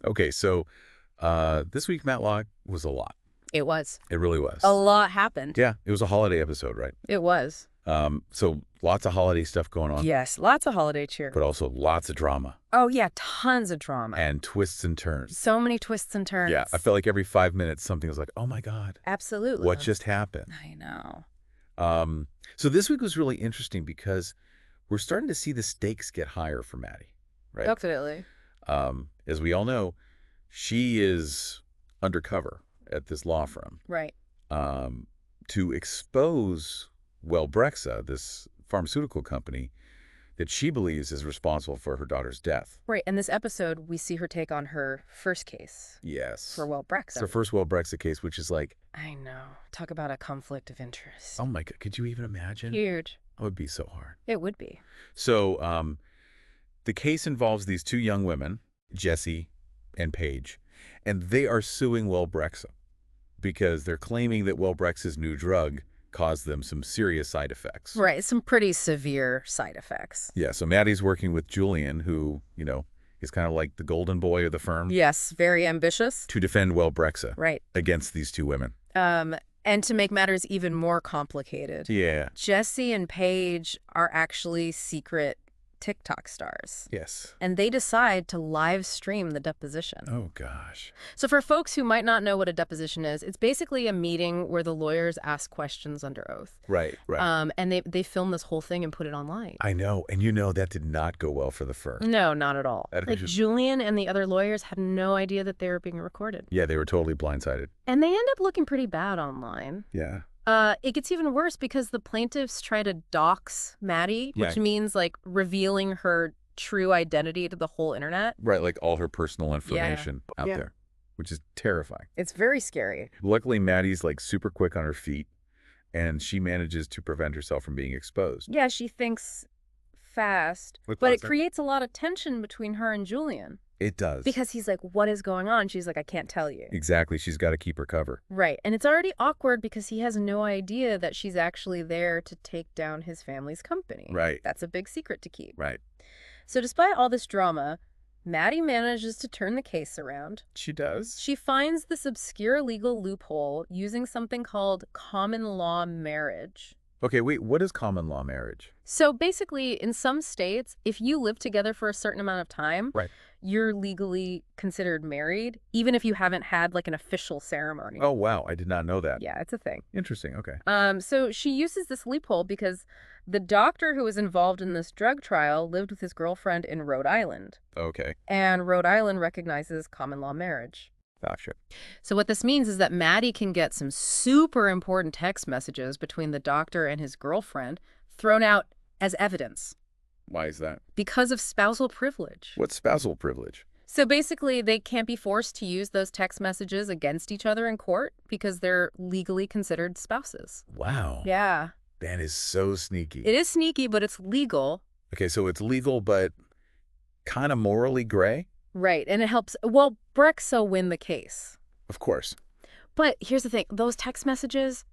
Okay, so this week, Matlock, was a lot. It was. It really was. A lot happened. Yeah, it was a holiday episode, right? It was. So lots of holiday stuff going on, Yes, lots of holiday cheer. but also lots of drama Oh, yeah, tons of drama. and twists and turns. So many twists and turns. Yeah, I felt like every 5 minutes something was like, oh my God, Absolutely. what just happened? I know. So this week was really interesting because we're starting to see the stakes get higher for Matty, right? Definitely. As we all know, she is undercover at this law firm Right. to expose Wellbrexa, this pharmaceutical company that she believes is responsible for her daughter's death. Right. In this episode, we see her take on her first case Yes. for Wellbrexa. It's her first Wellbrexa case, which is like, I know. Talk about a conflict of interest. oh my God, could you even imagine? Huge. That would be so hard. It would be. So the case involves these two young women, Jessie and Paige, and they are suing Wellbrexa because they're claiming that Wellbrexa's new drug caused them some serious side effects. Right. Some pretty severe side effects. Yeah, so Maddie's working with Julian, who, is kind of like the golden boy of the firm, Yes. Very ambitious. to defend Wellbrexa Right. against these two women. And to make matters even more complicated, Yeah. Jesse and Paige are actually secret TikTok stars. Yes. And they decide to live stream the deposition. Oh, gosh. So for folks who might not know what a deposition is, it's basically a meeting where the lawyers ask questions under oath. Right, right. And they film this whole thing and put it online. I know, and that did not go well for the firm. No, not at all. That Like just- Julian and the other lawyers had no idea that they were being recorded. Yeah, they were totally blindsided. And they end up looking pretty bad online. Yeah. It gets even worse because the plaintiffs try to dox Matty, which means like revealing her true identity to the whole internet. Right, like all her personal information out there, which is terrifying. It's very scary. Luckily, Maddie's like super quick on her feet, and she manages to prevent herself from being exposed. Yeah, she thinks fast, With but it lots of- creates a lot of tension between her and Julian. It does. Because he's like, what is going on? She's like, I can't tell you. Exactly, she's got to keep her cover. Right. And it's already awkward because he has no idea that she's actually there to take down his family's company. Right. That's a big secret to keep. Right. So despite all this drama, Matty manages to turn the case around. She does. She finds this obscure legal loophole using something called common law marriage. Okay, wait, what is common law marriage? So basically, in some states, if you live together for a certain amount of time, Right. you're legally considered married, even if you haven't had like an official ceremony. Oh, wow, I did not know that. Yeah, it's a thing. Interesting, okay. So she uses this loophole because the doctor who was involved in this drug trial lived with his girlfriend in Rhode Island. Okay, And Rhode Island recognizes common law marriage. gotcha. So what this means is that Matty can get some super important text messages between the doctor and his girlfriend thrown out as evidence Why is that? because of spousal privilege. What's spousal privilege? So basically, they can't be forced to use those text messages against each other in court because they're legally considered spouses. Wow. Yeah. That is so sneaky. It is sneaky, but it's legal. Okay, so it's legal, but kind of morally gray? Right. And it helps. Well, Brexa win the case. Of course. But here's the thing. Those text messages,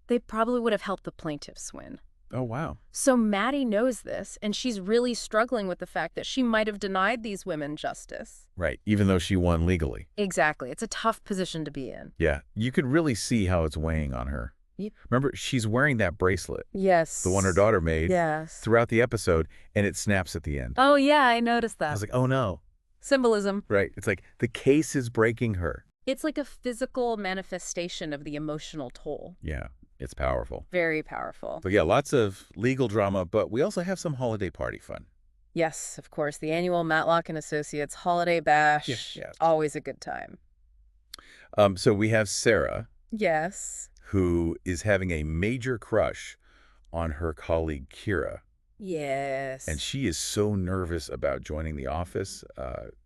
they probably would have helped the plaintiffs win. Oh, wow. So Matty knows this, and she's really struggling with the fact that she might have denied these women justice. Right, even though she won legally. Exactly. It's a tough position to be in. Yeah, you could really see how it's weighing on her. Yep. Remember, she's wearing that bracelet, Yes. the one her daughter made, Yes. throughout the episode, and it snaps at the end. Oh, yeah, I noticed that. I was like, oh no. Symbolism. Right, it's like the case is breaking her. It's like a physical manifestation of the emotional toll. Yeah, it's powerful. Very powerful. So yeah, lots of legal drama, but we also have some holiday party fun. Yes, of course, the annual Matlock and Associates Holiday Bash. Yes. Always a good time. So we have Sarah, Yes. who is having a major crush on her colleague Kira. Yes. And she is so nervous about joining the office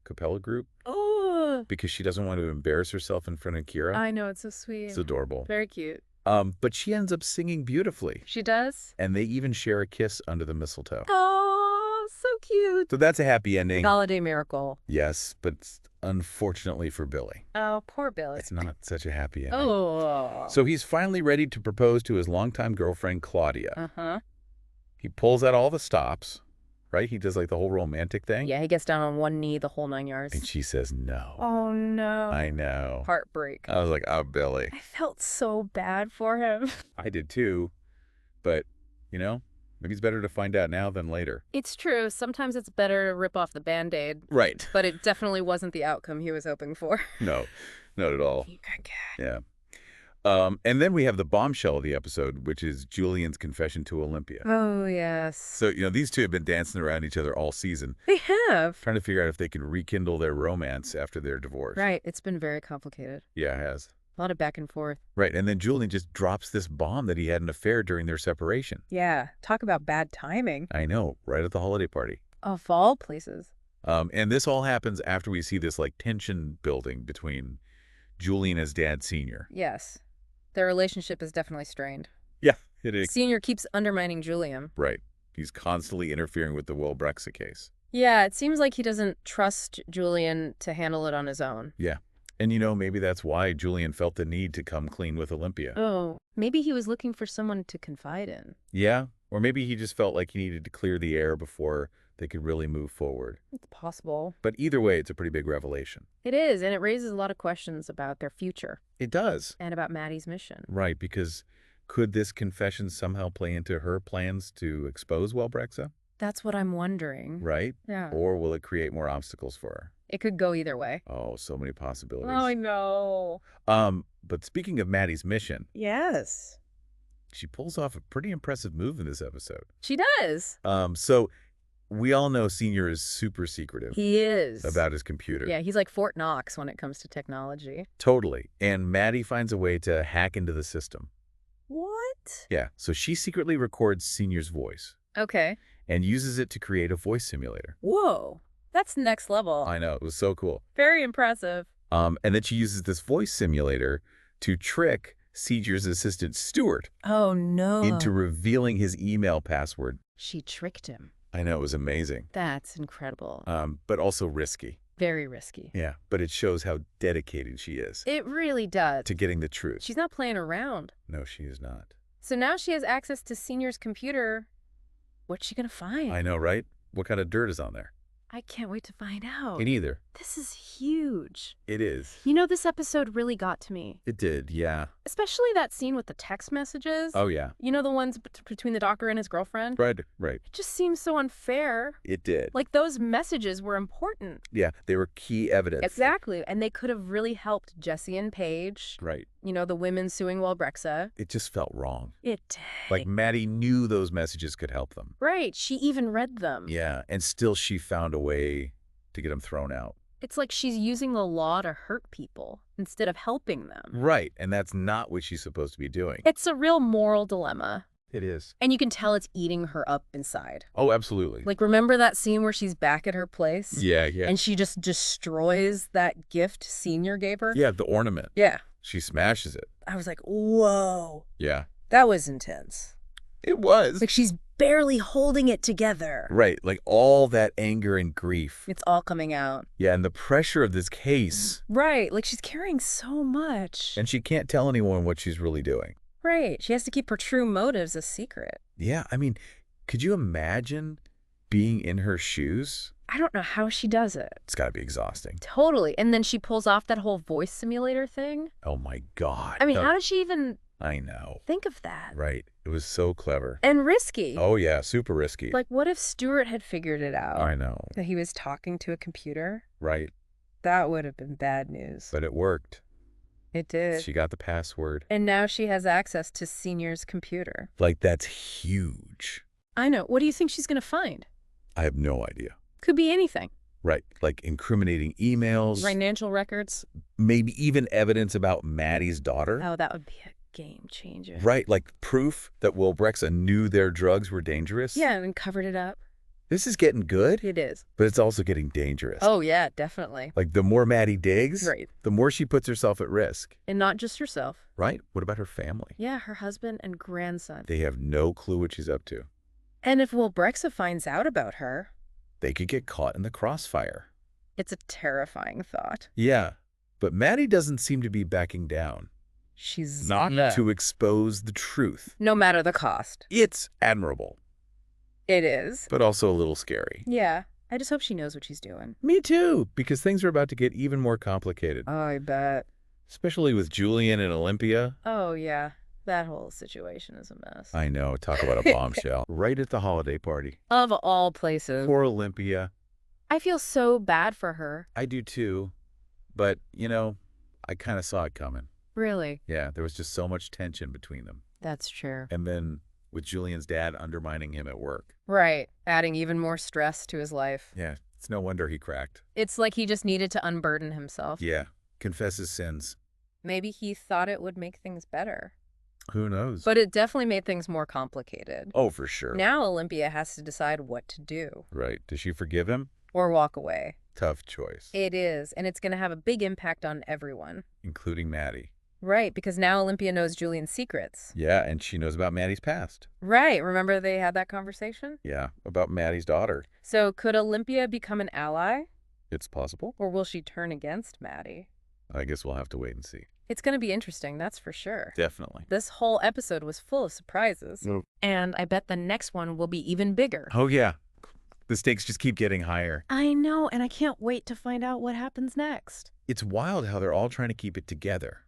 Capella group Oh, because she doesn't want to embarrass herself in front of Kira. I know, it's so sweet. It's adorable. Very cute. But she ends up singing beautifully. She does? And they even share a kiss under the mistletoe. Oh, so cute. So that's a happy ending. Holiday miracle. Yes, but unfortunately for Billy, Oh, poor Billy. it's not such a happy ending. Oh. So he's finally ready to propose to his longtime girlfriend, Claudia. Uh-huh. He pulls out all the stops, right? He does like the whole romantic thing. Yeah, he gets down on one knee, the whole 9 And yards. she says no. Oh, no. I know. Heartbreak. I was like, oh, Billy. I felt so bad for him. I did too. But, maybe it's better to find out now than later. It's true. Sometimes it's better to rip off the Band-Aid. Right. But it definitely wasn't the outcome he was hoping for. No, not at all. You good cat. Yeah. And then we have the bombshell of the episode, which is Julian's confession to Olympia. Oh, yes. So, these two have been dancing around each other all season, They have. trying to figure out if they can rekindle their romance after their divorce. Right. It's been very complicated. Yeah, it has. A lot of back and forth. Right. And then Julian just drops this bomb that he had an affair during their separation. Yeah. Talk about bad timing. I know, right at the holiday party. Of all places. And this all happens after we see this, tension building between Julian and his dad, Senior. Yes. Their relationship is definitely strained. Yeah, it is. Senior keeps undermining Julian. Right. He's constantly interfering with the Will Brexit case. Yeah, it seems like he doesn't trust Julian to handle it on his own. Yeah. And, maybe that's why Julian felt the need to come clean with Olympia. Oh, maybe he was looking for someone to confide in. Yeah. Or maybe he just felt like he needed to clear the air before they could really move forward. It's possible. But either way, it's a pretty big revelation. It is, and it raises a lot of questions about their future. It does. And about Matty's mission. Right, because could this confession somehow play into her plans to expose Will Brexit? That's what I'm wondering. Right? Yeah. Or will it create more obstacles for her? It could go either way. Oh, so many possibilities. Oh, I know. But speaking of Matty's mission, Yes. she pulls off a pretty impressive move in this episode. She does. So we all know Senior is super secretive He is. about his computer. Yeah, he's like Fort Knox when it comes to technology. Totally. And Matty finds a way to hack into the system. What? Yeah, so she secretly records Senior's voice Okay. and uses it to create a voice simulator. Whoa. That's next level. I know, it was so cool. Very impressive. And then she uses this voice simulator to trick Senior's assistant, Stuart, Oh, no. into revealing his email password. She tricked him. I know, it was amazing. That's incredible. But also risky. Very risky. Yeah, but it shows how dedicated she is It really does. to getting the truth. She's not playing around. No, she is not. So now she has access to Senior's computer. What's she going to find? I know, right? What kind of dirt is on there? I can't wait to find out. Me neither. This is huge. It is. You know, this episode really got to me. It did, yeah. Especially that scene with the text messages. Oh, yeah. You know, the ones between the doctor and his girlfriend? Right. It just seems so unfair. It did. Like, those messages were important. Yeah, they were key evidence. Exactly. And they could have really helped Jesse and Paige. Right. You know, the women suing Will Brexit. It just felt wrong. It did. Like Matty knew those messages could help them. Right. She even read them. Yeah, and still she found a way to get them thrown out. It's like she's using the law to hurt people instead of helping them. Right, and that's not what she's supposed to be doing. It's a real moral dilemma. It is. And you can tell it's eating her up inside. Oh, absolutely. Like, remember that scene where she's back at her place? Yeah. And she just destroys that gift Senior gave her? Yeah, the ornament. Yeah. She smashes it. I was like, whoa. Yeah. That was intense. It was. Like, she's barely holding it together. Right, like all that anger and grief. It's all coming out. Yeah, and the pressure of this case. Right, like she's carrying so much. And she can't tell anyone what she's really doing. Right, she has to keep her true motives a secret. Yeah, I mean, could you imagine being in her shoes? I don't know how she does it. It's got to be exhausting. Totally, and then she pulls off that whole voice simulator thing. Oh my God. I mean, how does she even I know. think of that? Right, it was so clever. And risky. Oh yeah, super risky. Like, what if Stuart had figured it out? I know. That he was talking to a computer? Right. That would have been bad news. But it worked. It did. She got the password. And now she has access to Senior's computer. Like, that's huge. I know. What do you think she's going to find? I have no idea. Could be anything. Right, like incriminating emails. Financial records. Maybe even evidence about Matty's daughter. Oh, that would be a game changer. Right, like proof that Will Brexit knew their drugs were dangerous. Yeah, and covered it up. This is getting good, It is. but it's also getting dangerous. Oh, yeah, definitely. Like, the more Matty digs, Right. the more she puts herself at risk. And not just herself. Right? What about her family? Yeah, her husband and grandson. They have no clue what she's up to. And if Will Brexit finds out about her, They could get caught in the crossfire. it's a terrifying thought. Yeah, but Matty doesn't seem to be backing down. She's Not to expose the truth. no matter the cost. It's admirable. It is. but also a little scary. Yeah. I just hope she knows what she's doing. Me too, because things are about to get even more complicated. Oh, I bet. Especially with Julian and Olympia. Oh, yeah. That whole situation is a mess. I know, talk about a bombshell. Right at the holiday party. Of all places. Poor Olympia. I feel so bad for her. I do too. But, I kind of saw it coming. Really? Yeah, there was just so much tension between them. That's true. And then with Julian's dad undermining him at work. Right. Adding even more stress to his life. Yeah, it's no wonder he cracked. It's like he just needed to unburden himself. Yeah, confess his sins. Maybe he thought it would make things better. Who knows? But it definitely made things more complicated. Oh, for sure. Now Olympia has to decide what to do. Right. Does she forgive him? Or walk away. Tough choice. It is, and it's going to have a big impact on everyone. Including Matty. Right, because now Olympia knows Julian's secrets. Yeah, and she knows about Matty's past. Right, remember they had that conversation? Yeah, about Matty's daughter. So could Olympia become an ally? It's possible. Or will she turn against Matty? I guess we'll have to wait and see. It's going to be interesting, that's for sure. Definitely. This whole episode was full of surprises. Oh. And I bet the next one will be even bigger. Oh, yeah. The stakes just keep getting higher. I know, and I can't wait to find out what happens next. It's wild how they're all trying to keep it together.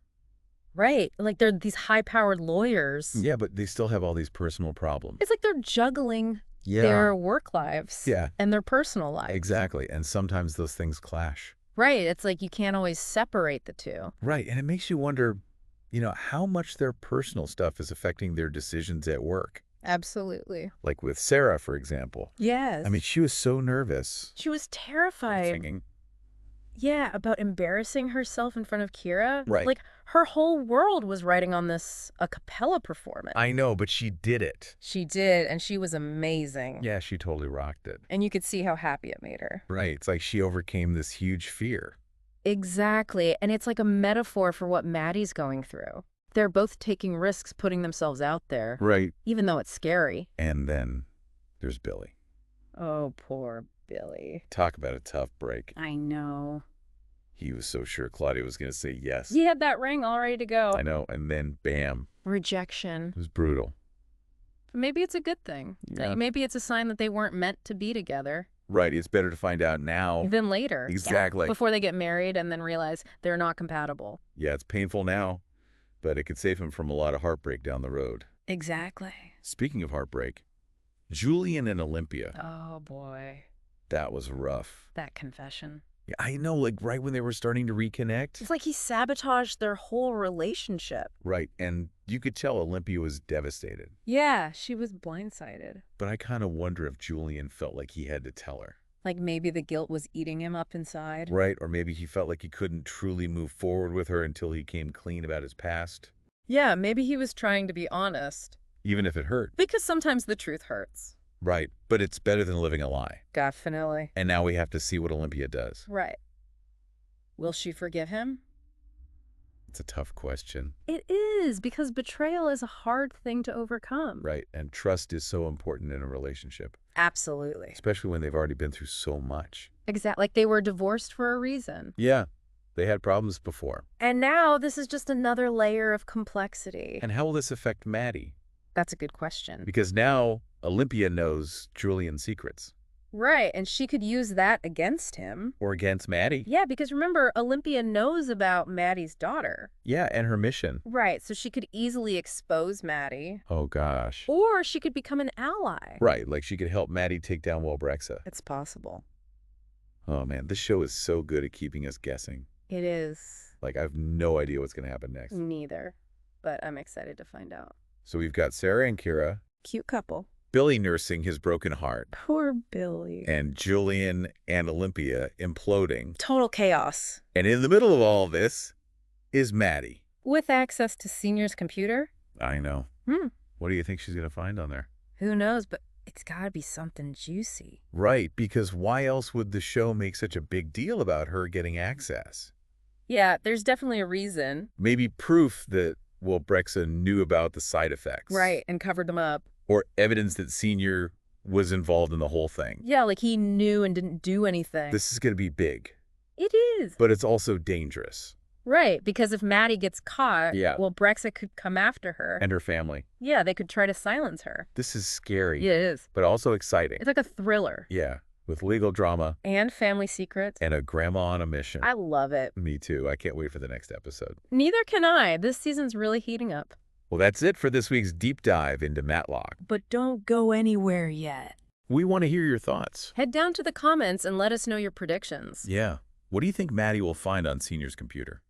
Right, like they're these high-powered lawyers. Yeah, but they still have all these personal problems. It's like they're juggling Yeah. their work lives Yeah. and their personal lives. Exactly. And sometimes those things clash. Right, it's like you can't always separate the two. Right. And it makes you wonder, how much their personal stuff is affecting their decisions at work. Absolutely. Like with Sarah, for example. Yes. I mean, she was so nervous. She was terrified. Singing. Yeah, about embarrassing herself in front of Kira. Right. Like, her whole world was riding on this a cappella performance. I know, but she did it. She did, and she was amazing. Yeah, she totally rocked it. And you could see how happy it made her. Right. It's like she overcame this huge fear. Exactly. And it's like a metaphor for what Maddie's going through. They're both taking risks, putting themselves out there. Right. Even though it's scary. And then there's Billy. Oh, poor Billy. Talk about a tough break. I know. He was so sure Claudia was going to say yes. He had that ring all ready to go. I know. And then, bam. Rejection. It was brutal. But maybe it's a good thing. Yeah. Maybe it's a sign that they weren't meant to be together. Right. It's better to find out now. Than later. Exactly. Before they get married and then realize they're not compatible. Yeah, it's painful now, but it could save him from a lot of heartbreak down the road. Exactly. Speaking of heartbreak, Julian and Olympia. Oh, boy. That was rough. That confession. Yeah, I know, like right when they were starting to reconnect. It's like he sabotaged their whole relationship. Right, and you could tell Olympia was devastated. Yeah, she was blindsided. But I kind of wonder if Julian felt like he had to tell her. Like maybe the guilt was eating him up inside. Right, or maybe he felt like he couldn't truly move forward with her until he came clean about his past. Yeah, maybe he was trying to be honest. Even if it hurt. Because sometimes the truth hurts. Right, but it's better than living a lie. Definitely. And now we have to see what Olympia does. Right. Will she forgive him? It's a tough question. It is, because betrayal is a hard thing to overcome. Right, and trust is so important in a relationship. Absolutely. Especially when they've already been through so much. Exactly. Like they were divorced for a reason. Yeah, they had problems before. And now this is just another layer of complexity. And how will this affect Matty? That's a good question. Because now Olympia knows Julian's secrets. Right, and she could use that against him. Or against Matty. Yeah, because remember, Olympia knows about Maddie's daughter. Yeah, and her mission. Right, so she could easily expose Matty. Oh, gosh. Or she could become an ally. Right, like she could help Matty take down Walbrexa. It's possible. Oh, man, this show is so good at keeping us guessing. It is. Like, I have no idea what's going to happen next. Neither, but I'm excited to find out. So we've got Sarah and Kira. Cute couple. Billy nursing his broken heart. Poor Billy. And Julian and Olympia imploding. Total chaos. And in the middle of all this is Matty. With access to Senior's computer? I know. What do you think she's going to find on there? Who knows, but it's got to be something juicy. Right, because why else would the show make such a big deal about her getting access? Yeah, there's definitely a reason. Maybe proof that Walbrexa knew about the side effects. Right, and covered them up. Or evidence that Senior was involved in the whole thing. Yeah, like he knew and didn't do anything. This is going to be big. It is. But it's also dangerous. Right, because if Matty gets caught, Yeah. well, Brexit could come after her. And her family. Yeah, they could try to silence her. This is scary. Yeah, it is. But also exciting. It's like a thriller. Yeah, with legal drama. And family secrets. And a grandma on a mission. I love it. Me too. I can't wait for the next episode. Neither can I. This season's really heating up. Well, that's it for this week's deep dive into Matlock. But don't go anywhere yet. We want to hear your thoughts. Head down to the comments and let us know your predictions. Yeah. What do you think Matty will find on Senior's computer?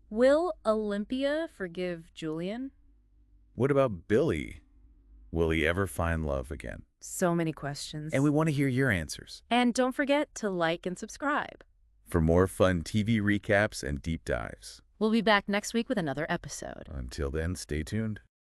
Will Olympia forgive Julian? What about Billy? Will he ever find love again? So many questions. And we want to hear your answers. And don't forget to like and subscribe. For more fun TV recaps and deep dives. We'll be back next week with another episode. Until then, stay tuned.